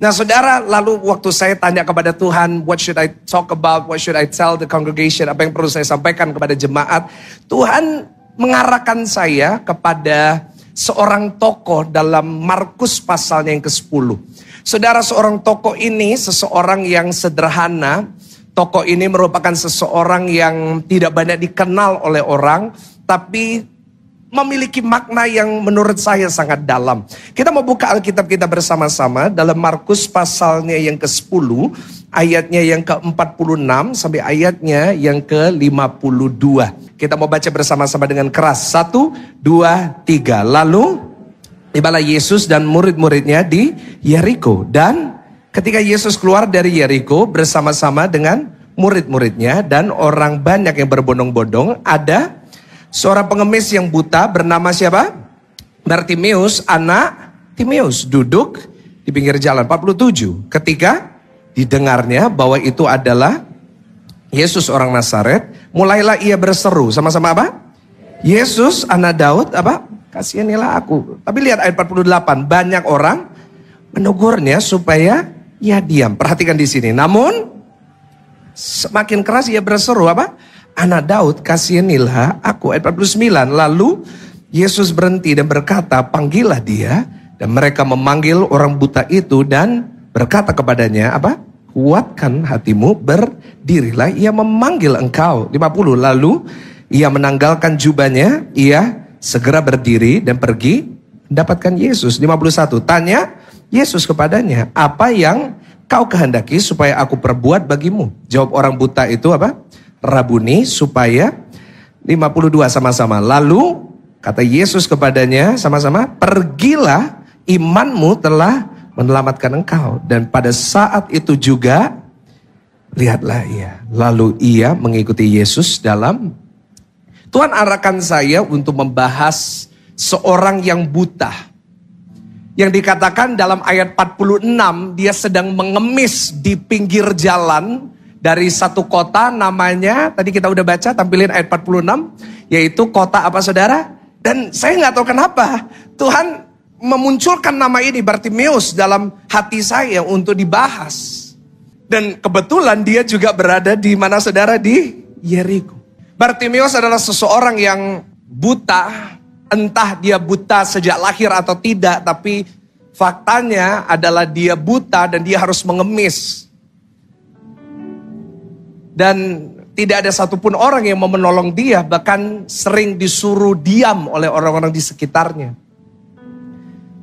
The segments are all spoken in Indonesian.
Nah saudara, lalu waktu saya tanya kepada Tuhan, what should I talk about, what should I tell the congregation, apa yang perlu saya sampaikan kepada jemaat. Tuhan mengarahkan saya kepada seorang tokoh dalam Markus pasalnya yang ke-10. Saudara, seorang tokoh ini seseorang yang sederhana. Tokoh ini merupakan seseorang yang tidak banyak dikenal oleh orang, tapi memiliki makna yang menurut saya sangat dalam. Kita mau buka Alkitab kita bersama-sama dalam Markus pasalnya yang ke-10, ayatnya yang ke-46 sampai ayatnya yang ke-52. Kita mau baca bersama-sama dengan keras. 1, 2, 3. Lalu tibalah Yesus dan murid-muridnya di Yeriko. Dan ketika Yesus keluar dari Yeriko bersama-sama dengan murid-muridnya dan orang banyak yang berbondong-bondong, ada seorang pengemis yang buta bernama siapa? Bartimeus, anak Timeus, duduk di pinggir jalan. 47. Ketika didengarnya bahwa itu adalah Yesus orang Nazaret, mulailah ia berseru. Sama-sama apa? Yesus anak Daud, apa? Kasihanilah aku. Tapi lihat ayat 48, banyak orang menegurnya supaya ia diam. Perhatikan di sini. Namun semakin keras ia berseru, apa? Anak Daud, kasihanilah aku. Ayat 49. Lalu Yesus berhenti dan berkata, panggillah dia. Dan mereka memanggil orang buta itu dan berkata kepadanya, apa? Kuatkan hatimu, berdirilah, ia memanggil engkau. 50. Lalu ia menanggalkan jubahnya, ia segera berdiri dan pergi mendapatkan Yesus. 51. Tanya Yesus kepadanya, apa yang kau kehendaki supaya aku perbuat bagimu? Jawab orang buta itu, apa? Rabuni, supaya 52 sama-sama. Lalu kata Yesus kepadanya sama-sama, pergilah, imanmu telah menyelamatkan engkau. Dan pada saat itu juga lihatlah ia. Lalu ia mengikuti Yesus dalam. Tuhan arahkan saya untuk membahas seorang yang buta. Yang dikatakan dalam ayat 46, dia sedang mengemis di pinggir jalan dari satu kota, namanya tadi kita udah baca, tampilin ayat 46, yaitu kota apa saudara? Dan saya nggak tahu kenapa Tuhan memunculkan nama ini Bartimeus dalam hati saya untuk dibahas. Dan kebetulan dia juga berada di mana saudara? Di Yeriko. Bartimeus adalah seseorang yang buta, entah dia buta sejak lahir atau tidak, tapi faktanya adalah dia buta dan dia harus mengemis. Dan tidak ada satupun orang yang mau menolong dia, bahkan sering disuruh diam oleh orang-orang di sekitarnya.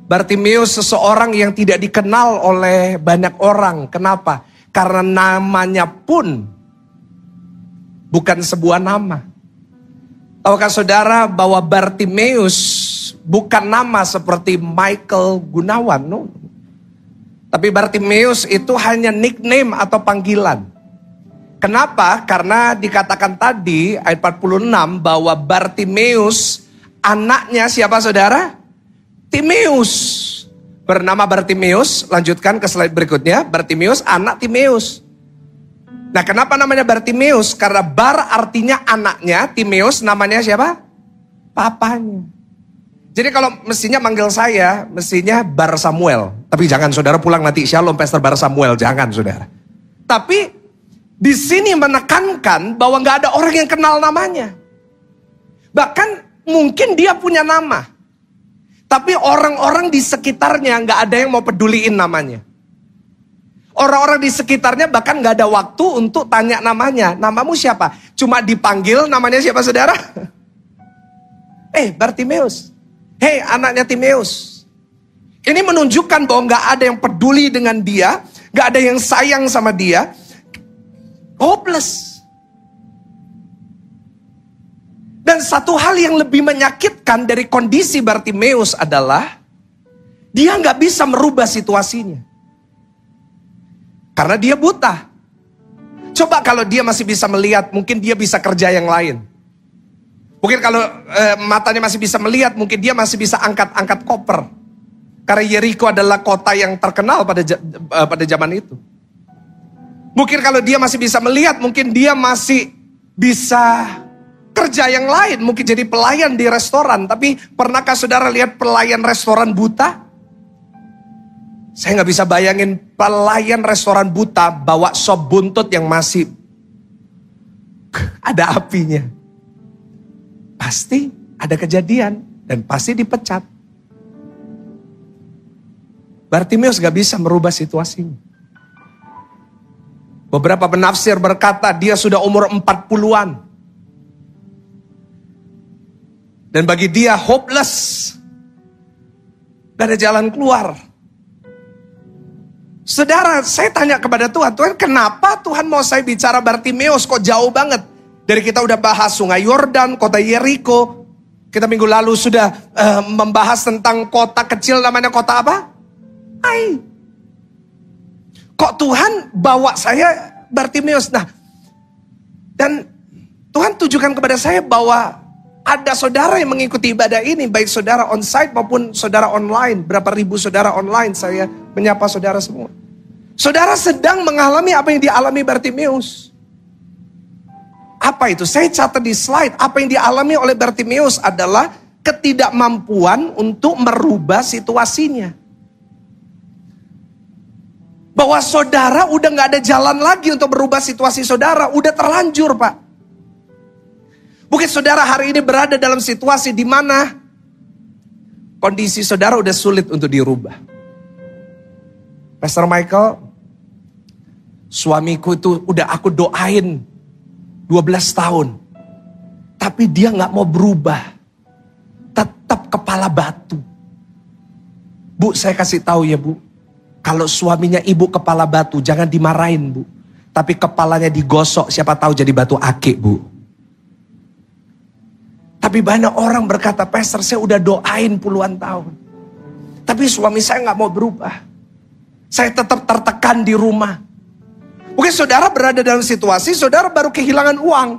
Bartimeus seseorang yang tidak dikenal oleh banyak orang. Kenapa? Karena namanya pun bukan sebuah nama. Tahukah saudara bahwa Bartimeus bukan nama seperti Michael Gunawan? No. Tapi Bartimeus itu hanya nickname atau panggilan. Kenapa? Karena dikatakan tadi ayat 46 bahwa Bartimeus anaknya siapa saudara? Timeus. Bernama Bartimeus, lanjutkan ke slide berikutnya. Bartimeus anak Timeus. Nah kenapa namanya Bartimeus? Karena Bar artinya anaknya, Timeus namanya siapa? Papanya. Jadi kalau mestinya manggil saya, mestinya Bar Samuel. Tapi jangan saudara pulang nanti, Shalom Pastor Bar Samuel, jangan saudara. Tapi di sini menekankan bahwa nggak ada orang yang kenal namanya. Bahkan mungkin dia punya nama. Tapi orang-orang di sekitarnya nggak ada yang mau peduliin namanya. Orang-orang di sekitarnya bahkan nggak ada waktu untuk tanya namanya. Namamu siapa? Cuma dipanggil namanya siapa saudara? Bartimeus. Hei anaknya Timeus. Ini menunjukkan bahwa nggak ada yang peduli dengan dia. Nggak ada yang sayang sama dia. Hopeless. Dan satu hal yang lebih menyakitkan dari kondisi Bartimeus adalah dia nggak bisa merubah situasinya. Karena dia buta. Coba kalau dia masih bisa melihat, mungkin dia bisa kerja yang lain. Mungkin kalau matanya masih bisa melihat, mungkin dia masih bisa angkat koper. Karena Yeriko adalah kota yang terkenal pada zaman itu. Mungkin kalau dia masih bisa melihat, mungkin dia masih bisa kerja yang lain. Mungkin jadi pelayan di restoran. Tapi pernahkah saudara lihat pelayan restoran buta? Saya nggak bisa bayangin pelayan restoran buta bawa sop buntut yang masih ada apinya. Pasti ada kejadian dan pasti dipecat. Bartimeus gak bisa merubah situasinya. Beberapa penafsir berkata dia sudah umur 40-an. Dan bagi dia hopeless. Gak ada jalan keluar. Saudara, saya tanya kepada Tuhan, Tuhan kenapa Tuhan mau saya bicara Bartimeus kok jauh banget? Dari kita udah bahas sungai Yordan, kota Yeriko. Kita minggu lalu sudah membahas tentang kota kecil namanya kota apa? Ai. Kok Tuhan bawa saya Bartimeus? Nah, dan Tuhan tujukan kepada saya bahwa ada saudara yang mengikuti ibadah ini, baik saudara onsite maupun saudara online. Berapa ribu saudara online, saya menyapa saudara semua. Saudara sedang mengalami apa yang dialami Bartimeus. Apa itu? Saya catat di slide. Apa yang dialami oleh Bartimeus adalah ketidakmampuan untuk merubah situasinya. Bahwa saudara udah gak ada jalan lagi untuk merubah situasi saudara. Udah terlanjur, Pak. Mungkin saudara hari ini berada dalam situasi di mana kondisi saudara udah sulit untuk dirubah. Pastor Michael, suamiku itu udah aku doain 12 tahun. Tapi dia gak mau berubah. Tetap kepala batu. Bu, saya kasih tahu ya Bu. Kalau suaminya ibu kepala batu, jangan dimarahin Bu. Tapi kepalanya digosok, siapa tahu jadi batu akik Bu. Tapi banyak orang berkata, Pastor saya udah doain puluhan tahun. Tapi suami saya gak mau berubah. Saya tetap tertekan di rumah. Mungkin saudara berada dalam situasi, saudara baru kehilangan uang.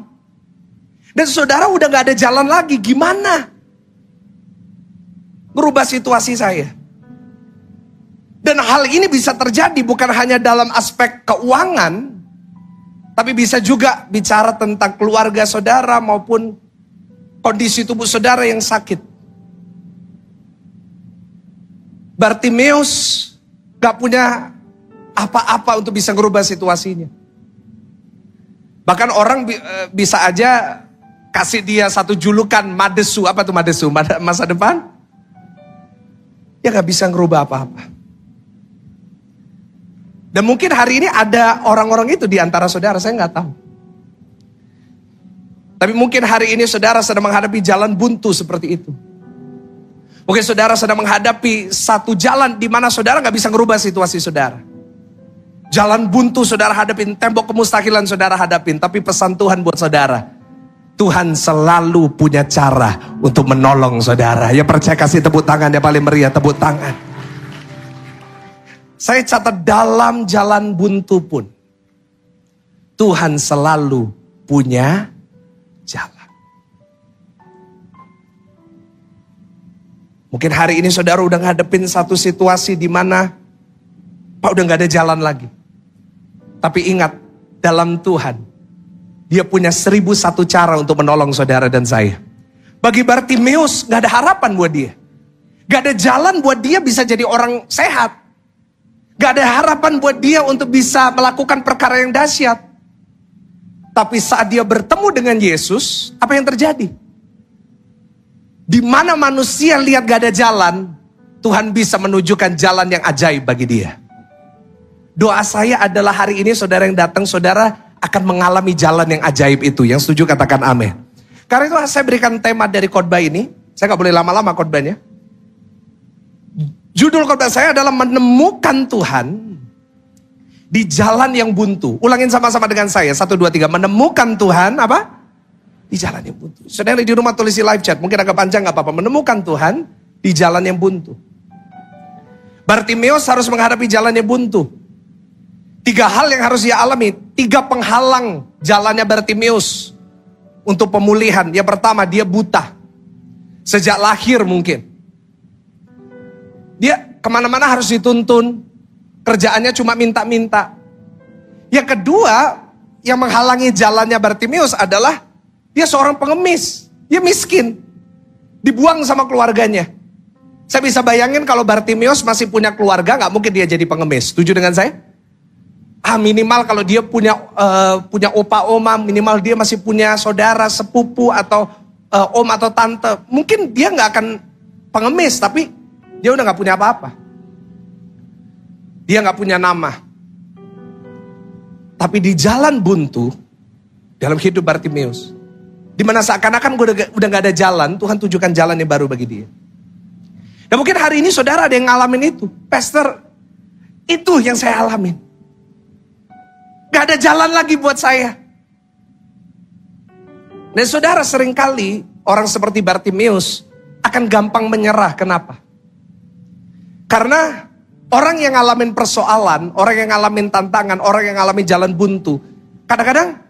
Dan saudara udah gak ada jalan lagi, gimana? Merubah situasi saya. Dan hal ini bisa terjadi bukan hanya dalam aspek keuangan. Tapi bisa juga bicara tentang keluarga saudara maupun kondisi tubuh saudara yang sakit. Bartimeus gak punya apa-apa untuk bisa merubah situasinya. Bahkan orang bisa aja kasih dia satu julukan madesu. Apa tuh madesu? Masa depan? Dia gak bisa ngerubah apa-apa. Dan mungkin hari ini ada orang-orang itu di antara saudara, saya gak tahu. Tapi mungkin hari ini saudara sedang menghadapi jalan buntu seperti itu. Mungkin saudara sedang menghadapi satu jalan di mana saudara gak bisa ngerubah situasi saudara. Jalan buntu saudara hadapin, tembok kemustahilan saudara hadapin. Tapi pesan Tuhan buat saudara, Tuhan selalu punya cara untuk menolong saudara. Ya percaya, kasih tepuk tangan yang paling meriah, tepuk tangan. Saya catat dalam jalan buntu pun, Tuhan selalu punya jalan. Mungkin hari ini saudara udah ngadepin satu situasi di mana Pak udah gak ada jalan lagi. Tapi ingat, dalam Tuhan, Dia punya 1001 cara untuk menolong saudara dan saya. Bagi Bartimeus gak ada harapan buat dia. Gak ada jalan buat dia bisa jadi orang sehat. Gak ada harapan buat dia untuk bisa melakukan perkara yang dahsyat. Tapi saat dia bertemu dengan Yesus, apa yang terjadi? Di mana manusia lihat gak ada jalan, Tuhan bisa menunjukkan jalan yang ajaib bagi dia. Doa saya adalah hari ini saudara yang datang, saudara akan mengalami jalan yang ajaib itu. Yang setuju katakan amin. Karena itu saya berikan tema dari khotbah ini. Saya gak boleh lama-lama khotbahnya. Judul khotbah saya adalah menemukan Tuhan di jalan yang buntu. Ulangin sama-sama dengan saya. 1, 2, 3. Menemukan Tuhan apa? Di jalan yang buntu. Saudara di rumah tulis di live chat. Mungkin agak panjang gak apa-apa. Menemukan Tuhan di jalan yang buntu. Bartimeus harus menghadapi jalan yang buntu. 3 hal yang harus dia alami. 3 penghalang jalannya Bartimeus untuk pemulihan. Yang pertama, dia buta. Sejak lahir mungkin. Dia kemana-mana harus dituntun. Kerjaannya cuma minta-minta. Yang kedua, yang menghalangi jalannya Bartimeus adalah dia seorang pengemis. Dia miskin. Dibuang sama keluarganya. Saya bisa bayangin kalau Bartimeus masih punya keluarga, nggak mungkin dia jadi pengemis. Setuju dengan saya? Minimal kalau dia punya opa oma, minimal dia masih punya saudara sepupu atau om atau tante. Mungkin dia nggak akan pengemis, tapi dia udah nggak punya apa-apa. Dia nggak punya nama. Tapi di jalan buntu dalam hidup Bartimeus, di mana seakan-akan udah nggak ada jalan, Tuhan tujukan jalan yang baru bagi dia. Dan mungkin hari ini saudara ada yang ngalamin itu, Pastor, itu yang saya alamin. Gak ada jalan lagi buat saya. Dan saudara, seringkali orang seperti Bartimeus akan gampang menyerah. Kenapa? Karena orang yang ngalamin persoalan, orang yang ngalamin tantangan, orang yang ngalamin jalan buntu, kadang-kadang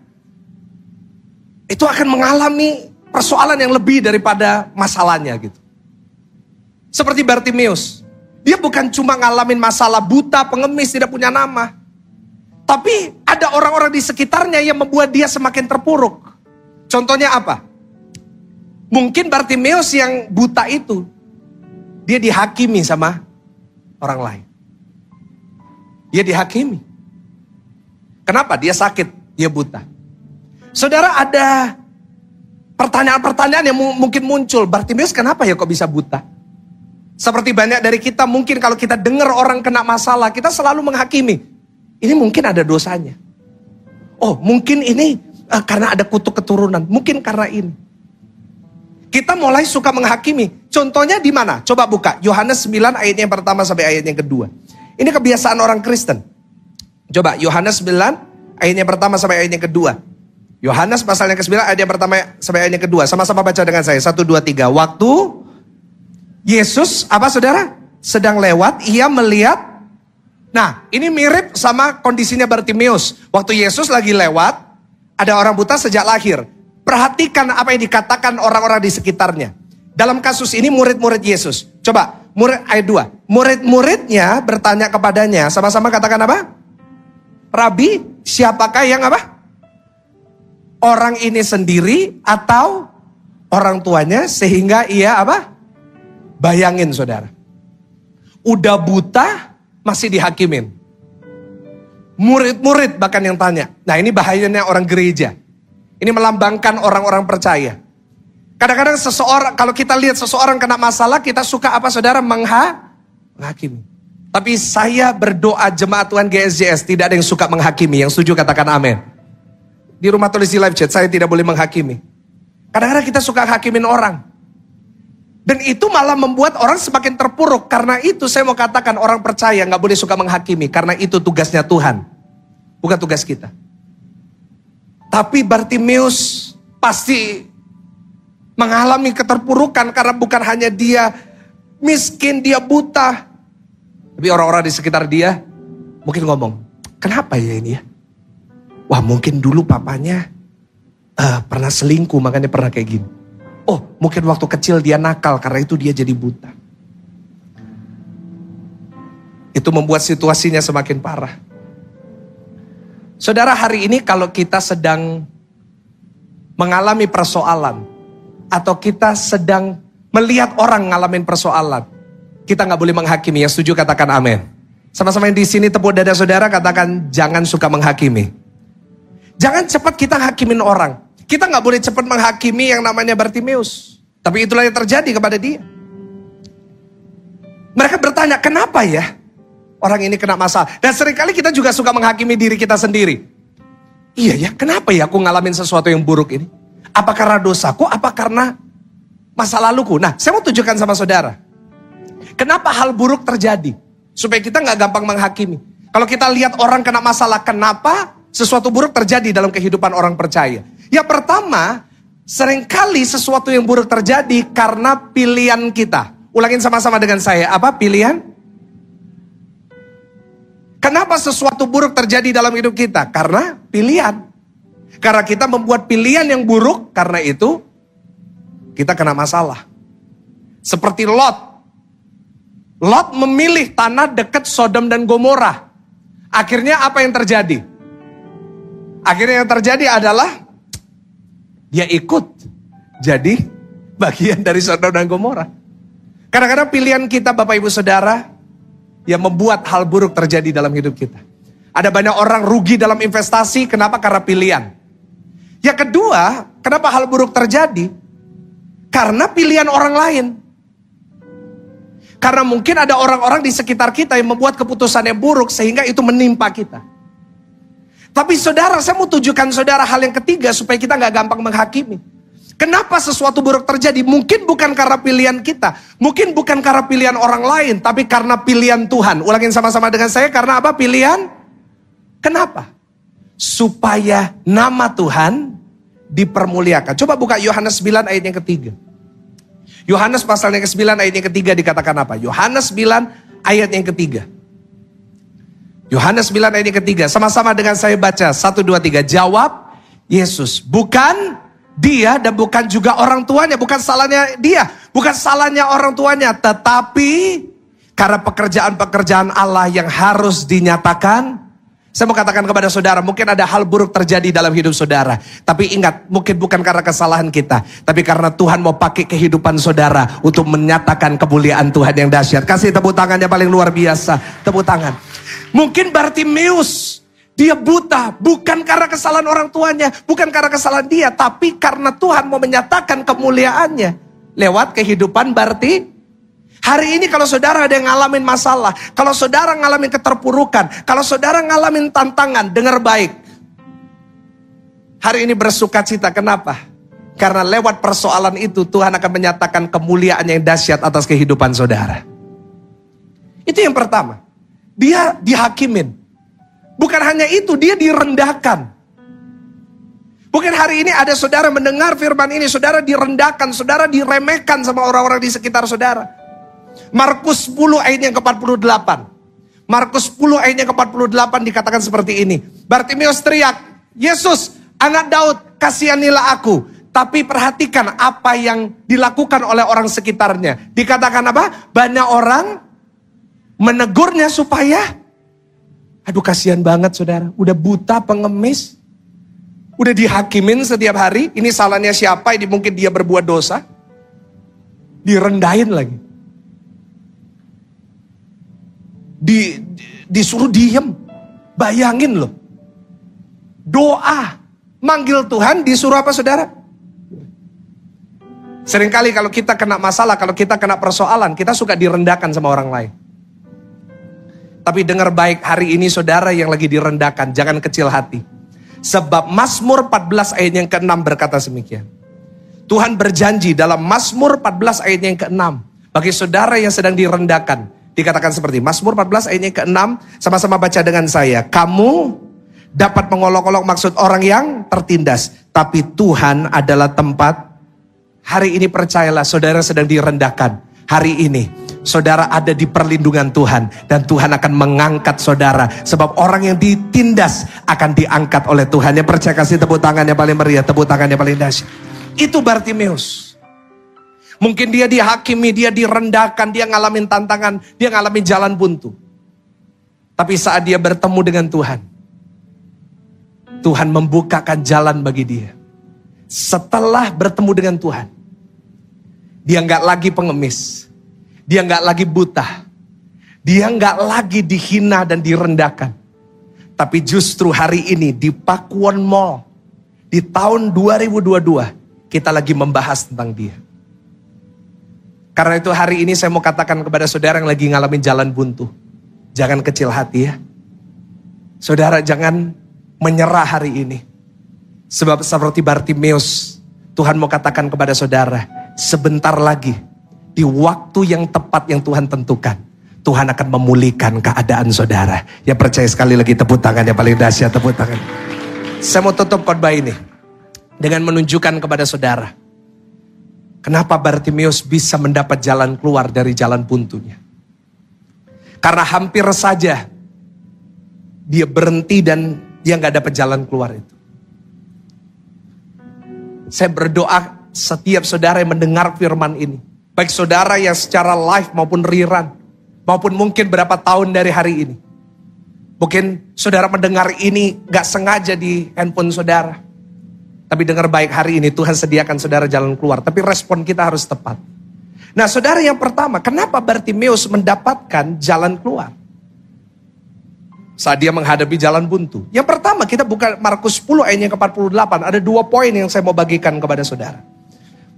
itu akan mengalami persoalan yang lebih daripada masalahnya gitu. Seperti Bartimeus, dia bukan cuma ngalamin masalah buta, pengemis, tidak punya nama. Tapi ada orang-orang di sekitarnya yang membuat dia semakin terpuruk. Contohnya apa? Mungkin Bartimeus yang buta itu, dia dihakimi sama orang lain. Dia dihakimi. Kenapa? Dia sakit, dia buta. Saudara, ada pertanyaan-pertanyaan yang mungkin muncul. Bartimeus kenapa ya kok bisa buta? Seperti banyak dari kita, mungkin kalau kita dengar orang kena masalah, kita selalu menghakimi. Ini mungkin ada dosanya. Oh, mungkin ini karena ada kutuk keturunan. Mungkin karena ini. Kita mulai suka menghakimi. Contohnya di mana? Coba buka. Yohanes 9 ayatnya yang pertama sampai ayat yang kedua. Ini kebiasaan orang Kristen. Coba Yohanes 9 ayatnya yang pertama sampai ayat yang kedua. Yohanes pasal yang ke-9 ayat yang pertama sampai ayat yang kedua. Sama-sama baca dengan saya. 1, 2, 3. Waktu Yesus, apa saudara? Sedang lewat, ia melihat. Nah, ini mirip sama kondisinya Bartimeus. Waktu Yesus lagi lewat, ada orang buta sejak lahir. Perhatikan apa yang dikatakan orang-orang di sekitarnya. Dalam kasus ini murid-murid Yesus. Coba, ayat 2. Murid-muridnya bertanya kepadanya, sama-sama katakan apa? Rabi, siapakah yang apa? Orang ini sendiri atau orang tuanya sehingga ia apa? Bayangin saudara. Udah buta, masih dihakimin. Murid-murid bahkan yang tanya. Nah, ini bahayanya orang gereja. Ini melambangkan orang-orang percaya. Kadang-kadang seseorang, kalau kita lihat seseorang kena masalah, kita suka apa saudara? Menghakimi. Tapi saya berdoa jemaat Tuhan GSJS tidak ada yang suka menghakimi. Yang setuju katakan amin. Di rumah tulis di live chat, saya tidak boleh menghakimi. Kadang-kadang kita suka hakimin orang. Dan itu malah membuat orang semakin terpuruk. Karena itu saya mau katakan orang percaya gak boleh suka menghakimi. Karena itu tugasnya Tuhan. Bukan tugas kita. Tapi Bartimeus pasti mengalami keterpurukan. Karena bukan hanya dia miskin, dia buta. Tapi orang-orang di sekitar dia mungkin ngomong, kenapa ya ini ya? Wah, mungkin dulu papanya pernah selingkuh makanya pernah kayak gini. Oh, mungkin waktu kecil dia nakal karena itu dia jadi buta. Itu membuat situasinya semakin parah. Saudara, hari ini kalau kita sedang mengalami persoalan atau kita sedang melihat orang ngalamin persoalan, kita nggak boleh menghakimi. Yang setuju katakan amin. Sama-sama yang di sini tepuk dada saudara, katakan jangan suka menghakimi. Jangan cepat kita hakimin orang. Kita nggak boleh cepat menghakimi yang namanya Bartimeus. Tapi itulah yang terjadi kepada dia. Mereka bertanya, kenapa ya orang ini kena masalah? Dan seringkali kita juga suka menghakimi diri kita sendiri. Iya ya, kenapa ya aku ngalamin sesuatu yang buruk ini? Apa karena dosaku? Apa karena masa laluku? Nah, saya mau tunjukkan sama saudara. Kenapa hal buruk terjadi? Supaya kita nggak gampang menghakimi. Kalau kita lihat orang kena masalah, kenapa sesuatu buruk terjadi dalam kehidupan orang percaya? Yang pertama, seringkali sesuatu yang buruk terjadi karena pilihan kita. Ulangin sama-sama dengan saya, apa pilihan? Kenapa sesuatu buruk terjadi dalam hidup kita? Karena pilihan. Karena kita membuat pilihan yang buruk, karena itu kita kena masalah. Seperti Lot. Lot memilih tanah dekat Sodom dan Gomora. Akhirnya apa yang terjadi? Akhirnya yang terjadi adalah dia ikut jadi bagian dari Sodom dan Gomora. Kadang-kadang pilihan kita Bapak Ibu Saudara yang membuat hal buruk terjadi dalam hidup kita. Ada banyak orang rugi dalam investasi, kenapa? Karena pilihan. Yang kedua, kenapa hal buruk terjadi? Karena pilihan orang lain. Karena mungkin ada orang-orang di sekitar kita yang membuat keputusan yang buruk sehingga itu menimpa kita. Tapi saudara, saya mau tujukan saudara hal yang ketiga supaya kita gak gampang menghakimi. Kenapa sesuatu buruk terjadi? Mungkin bukan karena pilihan kita. Mungkin bukan karena pilihan orang lain. Tapi karena pilihan Tuhan. Ulangin sama-sama dengan saya, karena apa pilihan? Kenapa? Supaya nama Tuhan dipermuliakan. Coba buka Yohanes 9 ayat yang ketiga. Yohanes pasal yang ke-9 ayat yang ketiga dikatakan apa? Yohanes 9 ayat yang ketiga. Yohanes 9 ayat yang ketiga. Sama-sama dengan saya baca. 1, 2, 3. Jawab Yesus. Bukan dia dan bukan juga orang tuanya. Bukan salahnya dia. Bukan salahnya orang tuanya. Tetapi karena pekerjaan-pekerjaan Allah yang harus dinyatakan. Saya mau katakan kepada saudara, mungkin ada hal buruk terjadi dalam hidup saudara. Tapi ingat, mungkin bukan karena kesalahan kita. Tapi karena Tuhan mau pakai kehidupan saudara untuk menyatakan kemuliaan Tuhan yang dahsyat. Kasih tepuk tangan yang paling luar biasa. Tepuk tangan. Mungkin Bartimeus, dia buta. Bukan karena kesalahan orang tuanya. Bukan karena kesalahan dia. Tapi karena Tuhan mau menyatakan kemuliaannya. Lewat kehidupan Bartimeus. Hari ini kalau saudara ada yang ngalamin masalah, kalau saudara ngalamin keterpurukan, kalau saudara ngalamin tantangan, dengar baik. Hari ini bersuka cita, kenapa? Karena lewat persoalan itu Tuhan akan menyatakan kemuliaan yang dahsyat atas kehidupan saudara. Itu yang pertama. Dia dihakimin. Bukan hanya itu, dia direndahkan. Bukan hari ini ada saudara mendengar firman ini, saudara direndahkan, saudara diremehkan sama orang-orang di sekitar saudara. Markus 10 ayat yang ke-48. Markus 10 ayat yang ke-48 dikatakan seperti ini. Bartimeus teriak, Yesus, anak Daud, kasihanilah aku. Tapi perhatikan apa yang dilakukan oleh orang sekitarnya. Dikatakan apa? Banyak orang menegurnya supaya, aduh kasihan banget saudara. Udah buta pengemis. Udah dihakimin setiap hari. Ini salahnya siapa? Ini mungkin dia berbuat dosa. Direndahin lagi. Disuruh diem. Bayangin loh. Doa. Manggil Tuhan disuruh apa saudara? Seringkali kalau kita kena masalah, kalau kita kena persoalan, kita suka direndahkan sama orang lain. Tapi dengar baik, hari ini saudara yang lagi direndahkan, jangan kecil hati. Sebab Mazmur 14 ayat yang ke-6 berkata demikian. Tuhan berjanji dalam Mazmur 14 ayat yang ke-6. Bagi saudara yang sedang direndahkan. Dikatakan seperti Mazmur 14 ayatnya ke-6. Sama-sama baca dengan saya. Kamu dapat mengolok-olok maksud orang yang tertindas. Tapi Tuhan adalah tempat. Hari ini percayalah saudara sedang direndahkan. Hari ini saudara ada di perlindungan Tuhan. Dan Tuhan akan mengangkat saudara. Sebab orang yang ditindas akan diangkat oleh Tuhan. Yang percaya kasih tepuk tangan yang paling meriah. Tepuk tangan yang paling dahsyat. Itu Bartimeus. Mungkin dia dihakimi, dia direndahkan, dia ngalamin tantangan, dia ngalamin jalan buntu. Tapi saat dia bertemu dengan Tuhan, Tuhan membukakan jalan bagi dia. Setelah bertemu dengan Tuhan, dia nggak lagi pengemis, dia nggak lagi buta, dia nggak lagi dihina dan direndahkan. Tapi justru hari ini di Pakuwon Mall, di tahun 2022, kita lagi membahas tentang dia. Karena itu hari ini saya mau katakan kepada saudara yang lagi ngalamin jalan buntu. Jangan kecil hati ya. Saudara jangan menyerah hari ini. Sebab seperti Bartimeus, Tuhan mau katakan kepada saudara, sebentar lagi, di waktu yang tepat yang Tuhan tentukan, Tuhan akan memulihkan keadaan saudara. Ya percaya sekali lagi tepuk tangan yang paling dahsyat, tepuk tangan. Saya mau tutup khotbah ini dengan menunjukkan kepada saudara. Kenapa Bartimeus bisa mendapat jalan keluar dari jalan buntunya? Karena hampir saja dia berhenti dan dia gak dapat jalan keluar itu. Saya berdoa setiap saudara yang mendengar firman ini. Baik saudara yang secara live maupun rerun. Maupun mungkin berapa tahun dari hari ini. Mungkin saudara mendengar ini gak sengaja di handphone saudara. Tapi dengar baik hari ini Tuhan sediakan saudara jalan keluar. Tapi respon kita harus tepat. Nah saudara, yang pertama, kenapa Bartimeus mendapatkan jalan keluar saat dia menghadapi jalan buntu? Yang pertama, kita buka Markus 10 ayatnya ke-48. Ada 2 poin yang saya mau bagikan kepada saudara.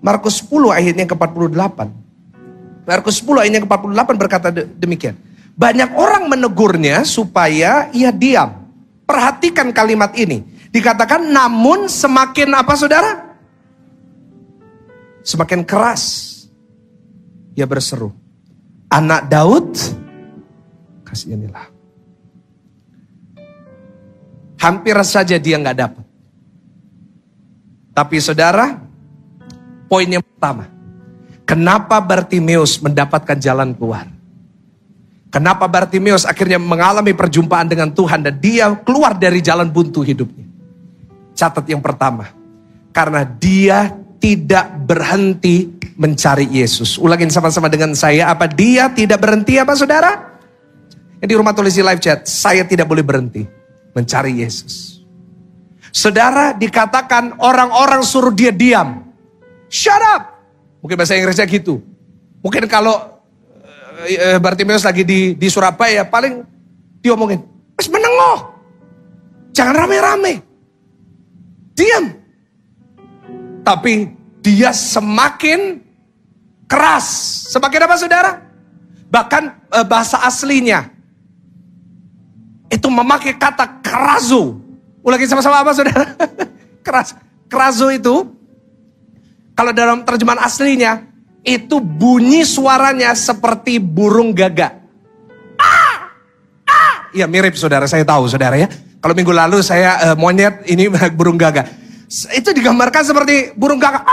Markus 10 ayatnya ke-48. Markus 10 ayatnya ke-48 berkata demikian. Banyak orang menegurnya supaya ia diam. Perhatikan kalimat ini. Dikatakan namun semakin apa saudara? Semakin keras ia berseru, anak Daud, kasihanilah. Hampir saja dia nggak dapat. Tapi saudara, poin yang pertama, kenapa Bartimeus mendapatkan jalan keluar? Kenapa Bartimeus akhirnya mengalami perjumpaan dengan Tuhan dan dia keluar dari jalan buntu hidupnya? Catat yang pertama, karena dia tidak berhenti mencari Yesus. Ulangin sama-sama dengan saya, apa dia tidak berhenti apa saudara? Yang di rumah tulis di live chat, saya tidak boleh berhenti mencari Yesus. Saudara, dikatakan orang-orang suruh dia diam. Shut up. Mungkin bahasa Inggrisnya gitu. Mungkin kalau Bartimeus lagi di Surabaya, paling diomongin, "Wes menengoh. Jangan rame-rame. Diam." Tapi dia semakin keras. Semakin apa saudara? Bahkan bahasa aslinya itu memakai kata kerazo. Ulangi sama-sama apa saudara? Keras. Kerazo itu kalau dalam terjemahan aslinya itu bunyi suaranya seperti burung gagak. Ya mirip saudara, saya tahu saudara ya. Kalau minggu lalu saya monyet, ini burung gagak. Itu digambarkan seperti burung gagak.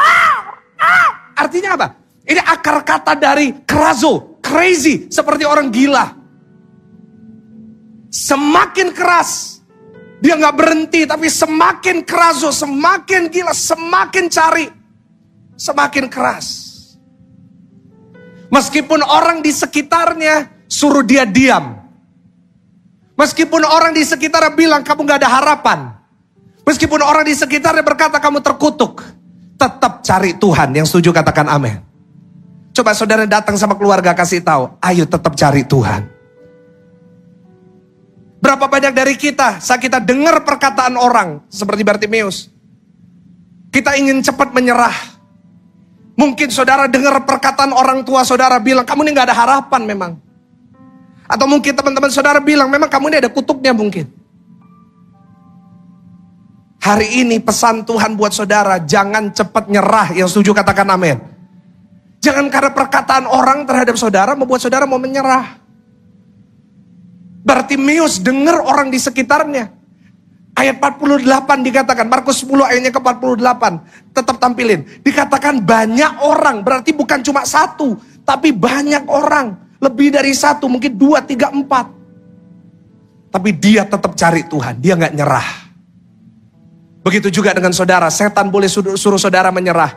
Artinya apa? Ini akar kata dari kerazo, crazy, seperti orang gila. Semakin keras, dia nggak berhenti, tapi semakin kerazo, semakin gila, semakin cari, semakin keras. Meskipun orang di sekitarnya suruh dia diam, meskipun orang di sekitarnya bilang kamu nggak ada harapan, meskipun orang di sekitarnya berkata kamu terkutuk, tetap cari Tuhan. Yang setuju katakan amin. Coba saudara datang sama keluarga kasih tahu, ayo tetap cari Tuhan. Berapa banyak dari kita, saat kita dengar perkataan orang seperti Bartimeus, kita ingin cepat menyerah. Mungkin saudara dengar perkataan orang tua saudara bilang, kamu ini gak ada harapan memang. Atau mungkin teman-teman saudara bilang, memang kamu ini ada kutuknya mungkin. Hari ini pesan Tuhan buat saudara, jangan cepat nyerah. Yang setuju katakan amin. Jangan karena perkataan orang terhadap saudara membuat saudara mau menyerah. Bartimeus dengar orang di sekitarnya. Ayat 48 dikatakan, Markus 10 ayatnya ke-48. Tetap tampilin. Dikatakan banyak orang, berarti bukan cuma satu, tapi banyak orang. Lebih dari satu, mungkin 2, 3, 4. Tapi dia tetap cari Tuhan, dia gak nyerah. Begitu juga dengan saudara, setan boleh suruh saudara menyerah.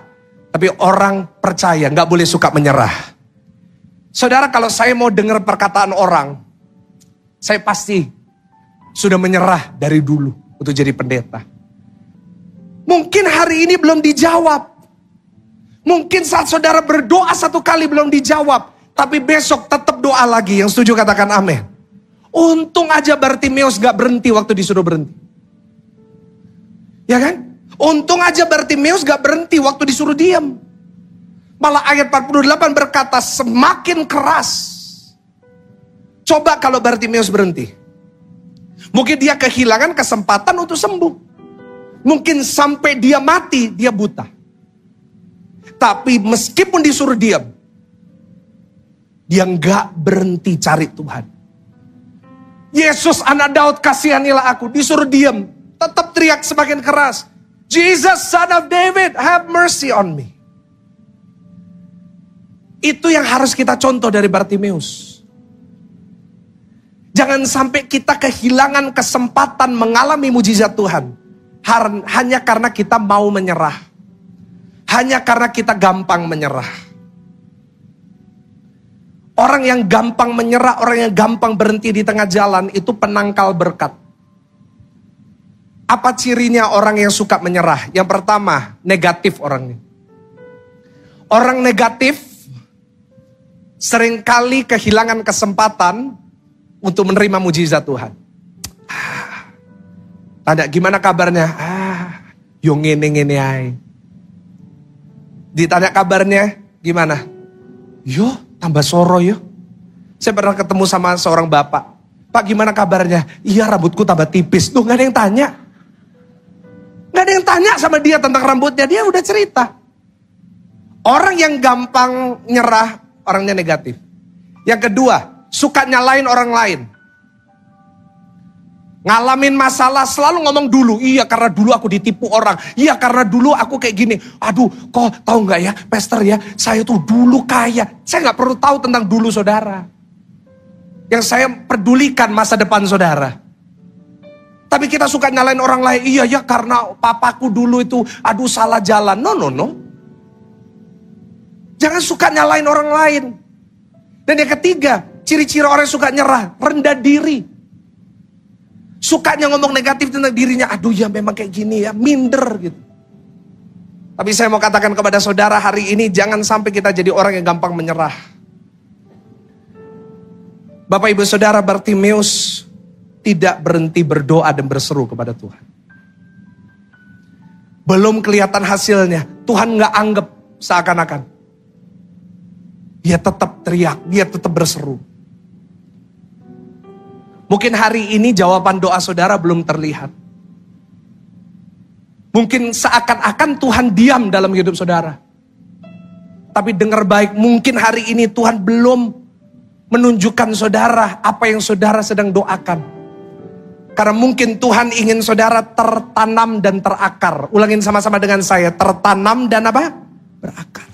Tapi orang percaya gak boleh suka menyerah. Saudara, kalau saya mau dengar perkataan orang, saya pasti sudah menyerah dari dulu untuk jadi pendeta. Mungkin hari ini belum dijawab. Mungkin saat saudara berdoa satu kali belum dijawab. Tapi besok tetap doa lagi. Yang setuju katakan amin. Untung aja Bartimeus gak berhenti waktu disuruh berhenti. Ya kan? Untung aja Bartimeus gak berhenti waktu disuruh diam. Malah ayat 48 berkata semakin keras. Coba kalau Bartimeus berhenti. Mungkin dia kehilangan kesempatan untuk sembuh. Mungkin sampai dia mati, dia buta. Tapi meskipun disuruh diam, dia gak berhenti cari Tuhan. Yesus anak Daud kasihanilah aku, disuruh diam. Tetap teriak semakin keras. Jesus son of David, have mercy on me. Itu yang harus kita contoh dari Bartimeus. Jangan sampai kita kehilangan kesempatan mengalami mujizat Tuhan. Hanya karena kita mau menyerah. Hanya karena kita gampang menyerah. Orang yang gampang menyerah, orang yang gampang berhenti di tengah jalan, itu penangkal berkat. Apa cirinya orang yang suka menyerah? Yang pertama, negatif orangnya. Orang negatif seringkali kehilangan kesempatan untuk menerima mujizat Tuhan. Tanya gimana kabarnya? Yo ngene-ngene ae. Ditanya kabarnya gimana? Yo tambah soro yo. Saya pernah ketemu sama seorang bapak. Pak gimana kabarnya? Iya rambutku tambah tipis. Tuh gak ada yang tanya. Gak ada yang tanya sama dia tentang rambutnya. Dia udah cerita. Orang yang gampang nyerah, orangnya negatif. Yang kedua, suka nyalain orang lain. Ngalamin masalah selalu ngomong dulu. Iya karena dulu aku ditipu orang. Iya karena dulu aku kayak gini. Aduh kok tahu nggak ya pastor ya. Saya tuh dulu kaya. Saya nggak perlu tahu tentang dulu saudara. Yang saya pedulikan masa depan saudara. Tapi kita suka nyalain orang lain. Iya ya karena papaku dulu itu aduh salah jalan. No. Jangan suka nyalain orang lain. Dan yang ketiga, ciri-ciri orang yang suka nyerah, rendah diri. Sukanya ngomong negatif tentang dirinya, aduh ya memang kayak gini ya, minder gitu. Tapi saya mau katakan kepada saudara hari ini, jangan sampai kita jadi orang yang gampang menyerah. Bapak ibu saudara, Bartimeus tidak berhenti berdoa dan berseru kepada Tuhan. Belum kelihatan hasilnya, Tuhan gak anggap seakan-akan. Dia tetap teriak, dia tetap berseru. Mungkin hari ini jawaban doa saudara belum terlihat. Mungkin seakan-akan Tuhan diam dalam hidup saudara. Tapi dengar baik, mungkin hari ini Tuhan belum menunjukkan saudara apa yang saudara sedang doakan. Karena mungkin Tuhan ingin saudara tertanam dan terakar. Ulangin sama-sama dengan saya, tertanam dan apa? Berakar.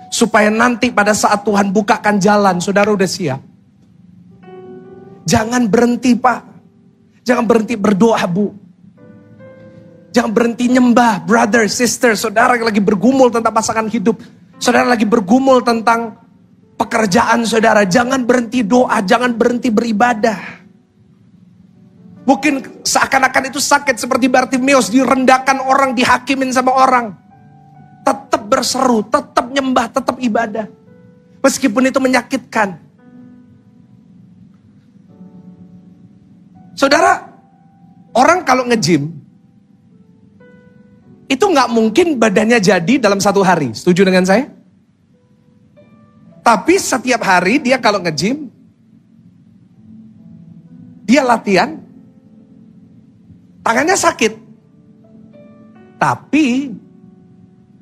Supaya nanti pada saat Tuhan bukakan jalan, saudara udah siap. Jangan berhenti Pak. Jangan berhenti berdoa Bu. Jangan berhenti nyembah brother, sister. Saudara yang lagi bergumul tentang pasangan hidup. Saudara lagi bergumul tentang pekerjaan saudara. Jangan berhenti doa. Jangan berhenti beribadah. Mungkin seakan-akan itu sakit seperti Bartimeus. Direndahkan orang, dihakimin sama orang. Tetap berseru, tetap nyembah, tetap ibadah. Meskipun itu menyakitkan. Saudara, orang kalau nge-gym, itu gak mungkin badannya jadi dalam satu hari. Setuju dengan saya? Tapi setiap hari dia kalau nge-gym, dia latihan, tangannya sakit. Tapi,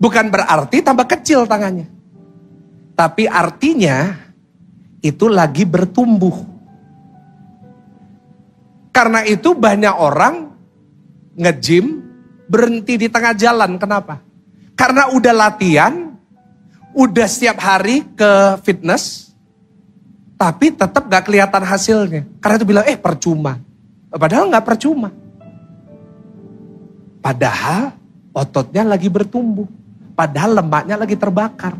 bukan berarti tambah kecil tangannya. Tapi artinya, itu lagi bertumbuh. Karena itu banyak orang nge-gym berhenti di tengah jalan. Kenapa? Karena udah latihan, udah setiap hari ke fitness, tapi tetap gak kelihatan hasilnya. Karena itu bilang, percuma. Padahal gak percuma. Padahal ototnya lagi bertumbuh. Padahal lemaknya lagi terbakar.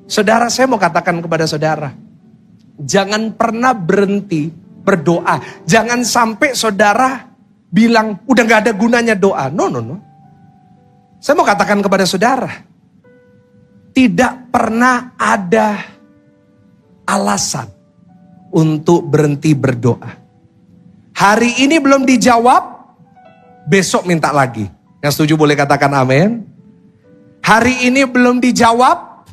Saudara, saya mau katakan kepada saudara, jangan pernah berhenti berdoa. Jangan sampai saudara bilang, udah gak ada gunanya doa. No. Saya mau katakan kepada saudara, tidak pernah ada alasan untuk berhenti berdoa. Hari ini belum dijawab, besok minta lagi. Yang setuju boleh katakan amin. Hari ini belum dijawab,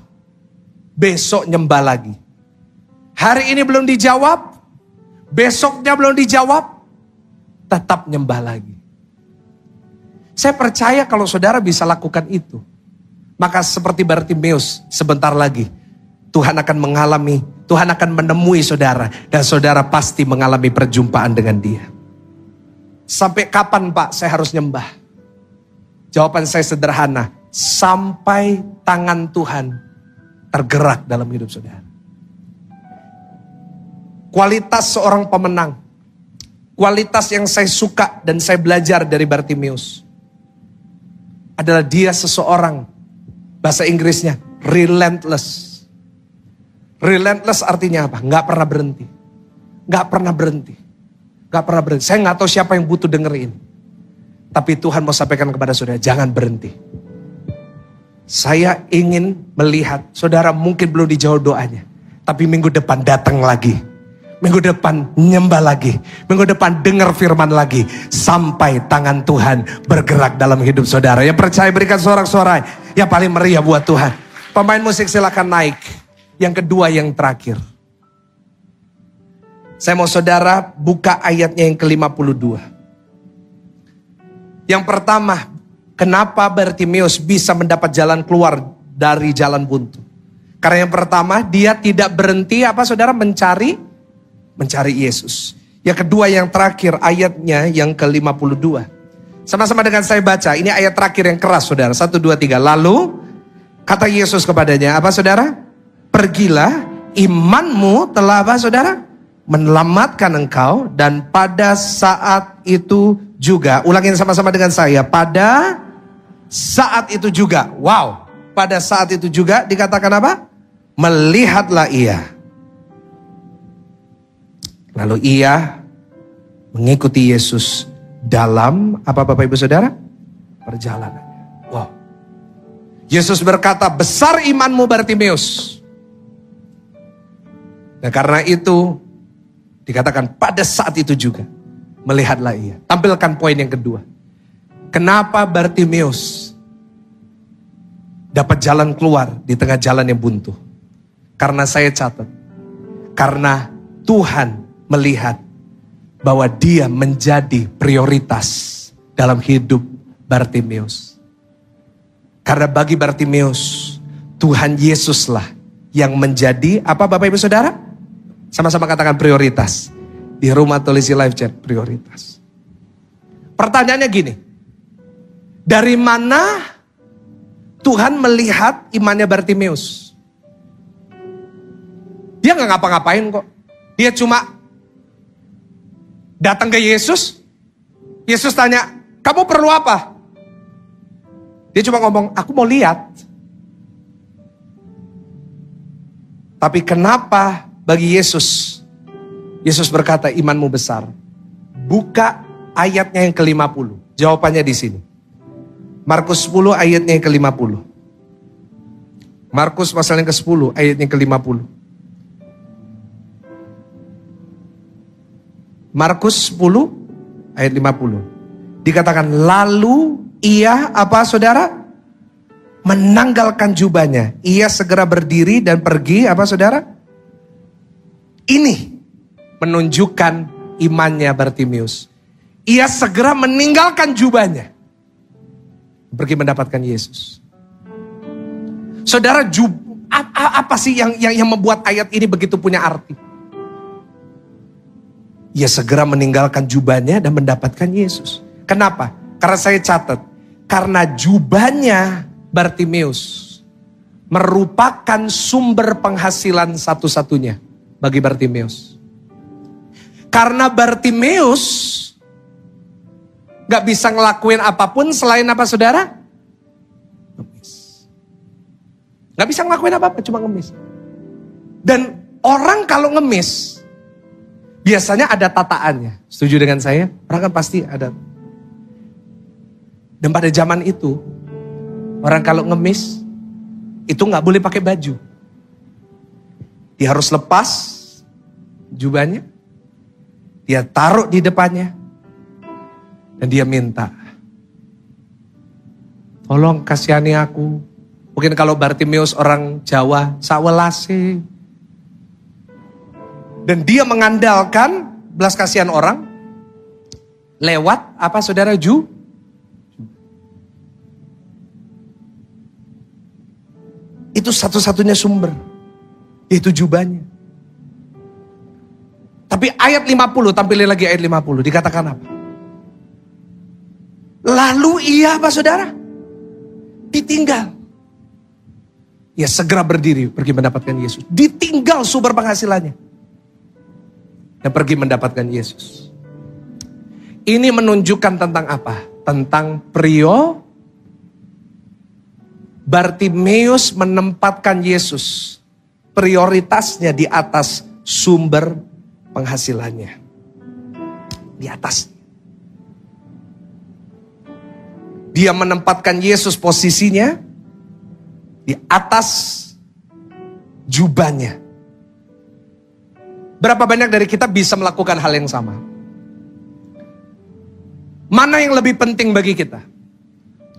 besok nyembah lagi. Hari ini belum dijawab, besoknya belum dijawab, tetap nyembah lagi. Saya percaya kalau saudara bisa lakukan itu, maka seperti Bartimeus, sebentar lagi Tuhan akan Tuhan akan menemui saudara, dan saudara pasti mengalami perjumpaan dengan Dia. Sampai kapan Pak saya harus nyembah? Jawaban saya sederhana, sampai tangan Tuhan tergerak dalam hidup saudara. Kualitas seorang pemenang, kualitas yang saya suka dan saya belajar dari Bartimeus adalah dia seseorang, bahasa Inggrisnya relentless. Relentless artinya apa? Gak pernah berhenti. Gak pernah berhenti. Gak pernah berhenti. Saya gak tahu siapa yang butuh dengerin. Tapi Tuhan mau sampaikan kepada saudara, jangan berhenti. Saya ingin melihat, saudara mungkin belum dijawab doanya. Tapi minggu depan datang lagi. Minggu depan nyembah lagi. Minggu depan dengar firman lagi. Sampai tangan Tuhan bergerak dalam hidup saudara. Yang percaya berikan sorak-sorai yang paling meriah buat Tuhan. Pemain musik silakan naik. Yang kedua yang terakhir. Saya mau saudara buka ayatnya yang ke-52. Yang pertama, kenapa Bartimeus bisa mendapat jalan keluar dari jalan buntu? Karena yang pertama, dia tidak berhenti saudara mencari Yesus. Yang kedua yang terakhir, ayatnya yang ke-52. Sama-sama dengan saya baca, ini ayat terakhir yang keras saudara. 1, 2, 3. Lalu kata Yesus kepadanya, saudara? Pergilah, imanmu telah saudara? Menyelamatkan engkau. Dan pada saat itu juga, ulangin sama-sama dengan saya. Pada saat itu juga, wow. Pada saat itu juga dikatakan apa? Melihatlah ia. Lalu ia mengikuti Yesus dalam Bapak Ibu Saudara? Perjalanan. Wow. Yesus berkata, besar imanmu Bartimeus. Nah karena itu dikatakan pada saat itu juga melihatlah ia. Tampilkan poin yang kedua. Kenapa Bartimeus dapat jalan keluar di tengah jalan yang buntu? Karena saya catat. Karena Tuhan melihat bahwa dia menjadi prioritas dalam hidup Bartimeus. Karena bagi Bartimeus, Tuhan Yesuslah yang menjadi Bapak Ibu Saudara? Sama-sama katakan prioritas. Di rumah tulis live chat, prioritas. Pertanyaannya gini. Dari mana Tuhan melihat imannya Bartimeus? Dia gak ngapa-ngapain kok. Dia cuma datang ke Yesus. Yesus tanya, kamu perlu apa? Dia cuma ngomong, aku mau lihat. Tapi kenapa bagi Yesus? Yesus berkata, imanmu besar. Buka ayatnya yang ke-50. Jawabannya di sini. Markus 10 ayatnya yang ke-50. Markus pasal yang ke-10 ayatnya yang ke-50. Markus 10 ayat 50. Dikatakan lalu ia saudara? Menanggalkan jubahnya. Ia segera berdiri dan pergi saudara? Ini menunjukkan imannya Bartimeus. Ia segera meninggalkan jubahnya. Pergi mendapatkan Yesus. Saudara, apa sih yang membuat ayat ini begitu punya arti? Ia segera meninggalkan jubahnya dan mendapatkan Yesus. Kenapa? Karena saya catat. Karena jubahnya Bartimeus merupakan sumber penghasilan satu-satunya bagi Bartimeus. Karena Bartimeus gak bisa ngelakuin apapun selain saudara? Ngemis. Gak bisa ngelakuin apa-apa, cuma ngemis. Dan orang kalau ngemis, biasanya ada tataannya. Setuju dengan saya? Orang kan pasti ada. Dan pada zaman itu, orang kalau ngemis, itu gak boleh pakai baju. Dia harus lepas jubahnya. Dia taruh di depannya. Dan dia minta, tolong kasihani aku. Mungkin kalau Bartimeus orang Jawa, sawelase. Dan dia mengandalkan belas kasihan orang lewat saudara? Itu satu-satunya sumber, yaitu jubahnya. Tapi ayat 50, tampilin lagi ayat 50, dikatakan apa? Lalu ia saudara? Ditinggal. Ia segera berdiri pergi mendapatkan Yesus. Ditinggal sumber penghasilannya. Dan pergi mendapatkan Yesus. Ini menunjukkan tentang apa? Tentang Bartimeus menempatkan Yesus. Prioritasnya di atas sumber penghasilannya. Di atas. Dia menempatkan Yesus posisinya di atas jubahnya. Berapa banyak dari kita bisa melakukan hal yang sama? Mana yang lebih penting bagi kita?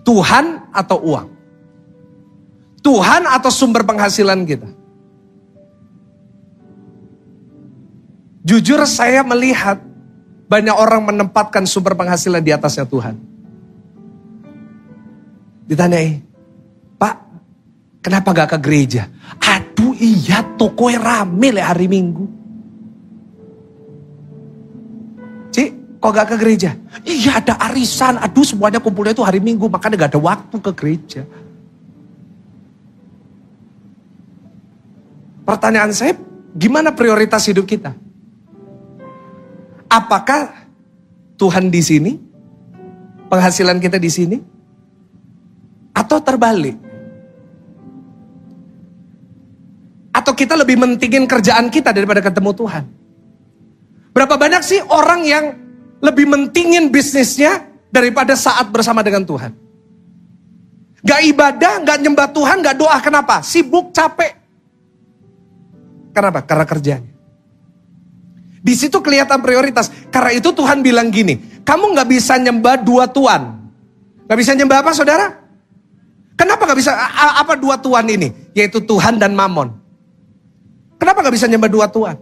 Tuhan atau uang? Tuhan atau sumber penghasilan kita? Jujur saya melihat banyak orang menempatkan sumber penghasilan di atasnya Tuhan. Ditanyai, Pak, kenapa gak ke gereja? Aduh iya, tokonya rame le hari Minggu. Cik, kok gak ke gereja? Iya ada arisan, aduh semuanya kumpulnya itu hari Minggu, makanya gak ada waktu ke gereja. Pertanyaan saya, gimana prioritas hidup kita? Apakah Tuhan di sini? Penghasilan kita di sini? Atau terbalik? Atau kita lebih mentingin kerjaan kita daripada ketemu Tuhan? Berapa banyak sih orang yang lebih mentingin bisnisnya daripada saat bersama dengan Tuhan? Gak ibadah, gak nyembah Tuhan, gak doa. Kenapa? Sibuk, capek. Kenapa? Karena kerjanya. Di situ kelihatan prioritas. Karena itu Tuhan bilang gini, kamu gak bisa nyembah dua Tuhan. Gak bisa nyembah apa saudara? Kenapa gak bisa, apa dua Tuhan ini? Yaitu Tuhan dan Mammon. Kenapa gak bisa nyembah dua Tuhan?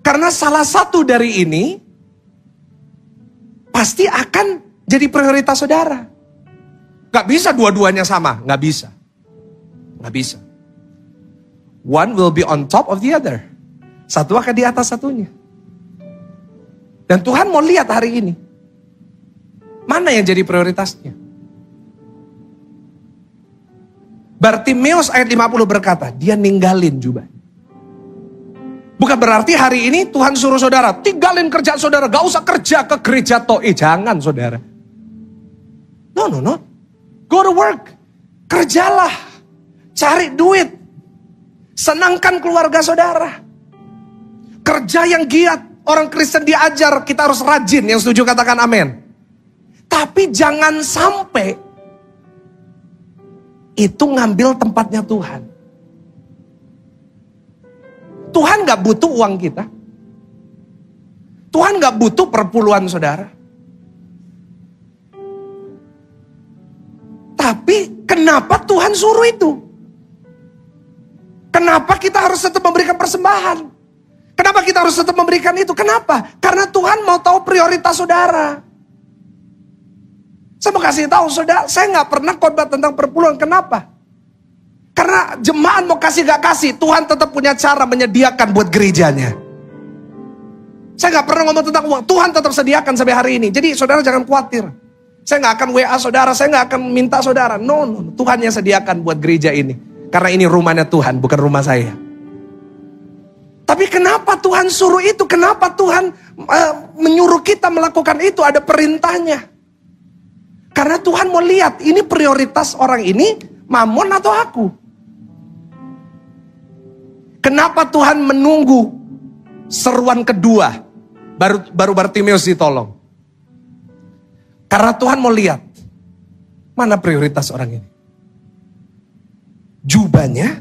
Karena salah satu dari ini pasti akan jadi prioritas saudara. Gak bisa dua-duanya sama, gak bisa. Gak bisa. One will be on top of the other. Satu akan di atas satunya. Dan Tuhan mau lihat hari ini. Mana yang jadi prioritasnya? Bartimeus ayat 50 berkata, dia ninggalin jubahnya. Bukan berarti hari ini Tuhan suruh saudara, tinggalin kerjaan saudara, gak usah kerja ke gereja toh. Jangan saudara. No. Go to work. Kerjalah. Cari duit. Senangkan keluarga saudara. Kerja yang giat. Orang Kristen diajar kita harus rajin. Yang setuju katakan amin. Tapi jangan sampai itu ngambil tempatnya Tuhan. Tuhan gak butuh uang kita. Tuhan gak butuh perpuluhan saudara. Tapi kenapa Tuhan suruh itu? Kenapa kita harus tetap memberikan persembahan? Kenapa kita harus tetap memberikan itu? Kenapa? Karena Tuhan mau tahu prioritas saudara. Saya mau kasih tahu saudara, saya gak pernah khotbah tentang perpuluhan. Kenapa? Karena jemaat mau kasih gak kasih, Tuhan tetap punya cara menyediakan buat gerejanya. Saya gak pernah ngomong tentang uang, Tuhan tetap sediakan sampai hari ini. Jadi saudara jangan khawatir. Saya gak akan WA saudara, saya gak akan minta saudara. No, Tuhan yang sediakan buat gereja ini. Karena ini rumahnya Tuhan, bukan rumah saya. Tapi kenapa Tuhan suruh itu? Kenapa Tuhan menyuruh kita melakukan itu? Ada perintahnya. Karena Tuhan mau lihat, ini prioritas orang ini, Mammon atau aku? Kenapa Tuhan menunggu seruan kedua, baru Bartimeus ditolong? Karena Tuhan mau lihat, mana prioritas orang ini? Jubahnya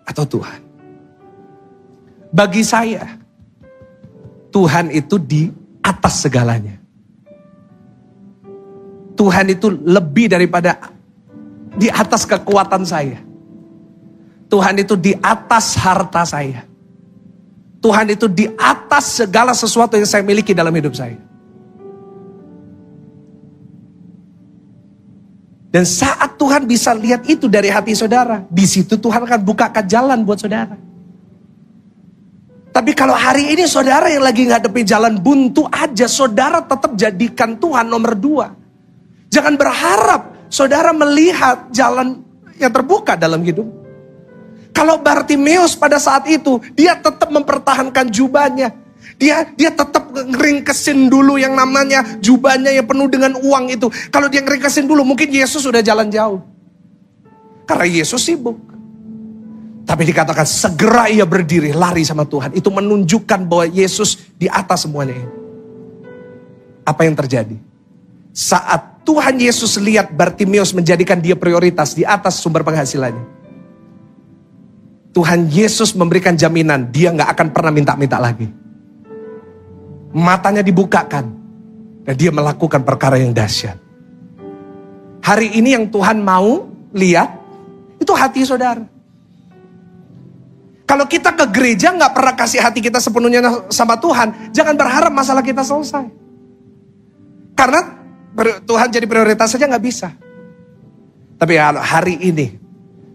atau Tuhan? Bagi saya, Tuhan itu di atas segalanya. Tuhan itu lebih daripada di atas kekuatan saya. Tuhan itu di atas harta saya. Tuhan itu di atas segala sesuatu yang saya miliki dalam hidup saya. Dan saat Tuhan bisa lihat itu dari hati saudara, di situ Tuhan akan bukakan jalan buat saudara. Tapi kalau hari ini saudara yang lagi ngadepi jalan buntu aja, saudara tetap jadikan Tuhan nomor 2. Jangan berharap saudara melihat jalan yang terbuka dalam hidup. Kalau Bartimeus pada saat itu, dia tetap mempertahankan jubahnya. Dia tetap ngeringkesin dulu yang namanya jubahnya yang penuh dengan uang itu. Kalau dia ngeringkesin dulu, mungkin Yesus sudah jalan jauh. Karena Yesus sibuk. Tapi dikatakan segera ia berdiri, lari sama Tuhan. Itu menunjukkan bahwa Yesus di atas semuanya ini. Apa yang terjadi? Saat Tuhan Yesus lihat Bartimeus menjadikan dia prioritas di atas sumber penghasilannya. Tuhan Yesus memberikan jaminan dia gak akan pernah minta-minta lagi. Matanya dibukakan dan dia melakukan perkara yang dahsyat. Hari ini yang Tuhan mau lihat itu hati saudara. Kalau kita ke gereja gak pernah kasih hati kita sepenuhnya sama Tuhan, jangan berharap masalah kita selesai. Karena Tuhan jadi prioritas saja gak bisa. Tapi hari ini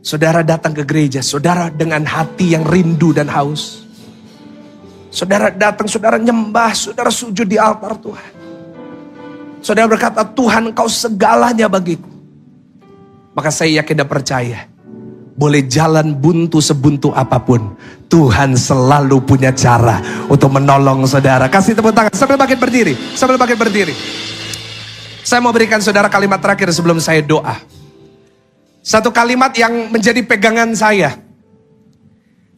saudara datang ke gereja, saudara dengan hati yang rindu dan haus. Saudara datang, saudara nyembah, saudara sujud di altar Tuhan. Saudara berkata, Tuhan Engkau segalanya bagiku. Maka saya yakin dan percaya, boleh jalan buntu sebuntu apapun, Tuhan selalu punya cara untuk menolong saudara. Kasih tepuk tangan sambil bangkit berdiri, sambil bangkit berdiri. Saya mau berikan saudara kalimat terakhir sebelum saya doa. Satu kalimat yang menjadi pegangan saya.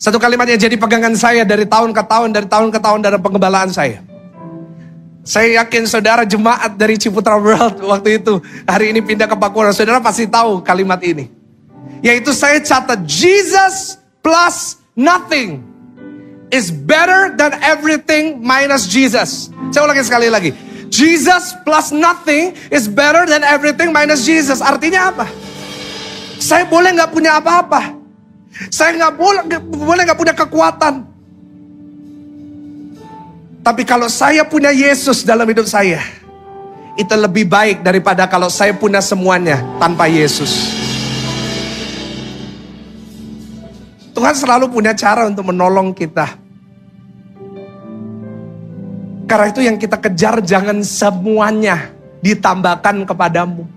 Satu kalimat yang jadi pegangan saya dari tahun ke tahun, dari tahun ke tahun dalam pengembalaan saya. Saya yakin saudara jemaat dari Ciputra World waktu itu, hari ini pindah ke Pakuan, saudara pasti tahu kalimat ini. Yaitu saya catat, Jesus plus nothing is better than everything minus Jesus. Saya ulangi sekali lagi. Jesus plus nothing is better than everything minus Jesus. Artinya apa? Saya boleh gak punya apa-apa. Saya boleh gak punya kekuatan. Tapi kalau saya punya Yesus dalam hidup saya, itu lebih baik daripada kalau saya punya semuanya tanpa Yesus. Tuhan selalu punya cara untuk menolong kita. Karena itu yang kita kejar, jangan semuanya ditambahkan kepadamu.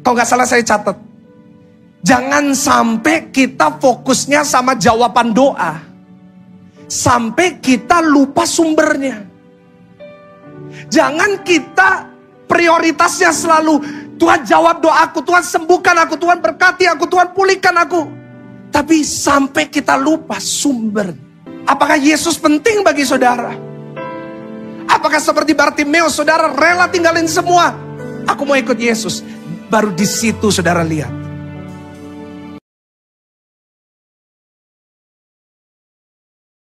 Kalau gak salah saya catat, jangan sampai kita fokusnya sama jawaban doa, sampai kita lupa sumbernya. Jangan kita prioritasnya selalu, Tuhan jawab doaku, Tuhan sembuhkan aku, Tuhan berkati aku, Tuhan pulihkan aku. Tapi sampai kita lupa sumber. Apakah Yesus penting bagi saudara? Apakah seperti Bartimeus, saudara rela tinggalin semua? Aku mau ikut Yesus. Baru di situ saudara lihat,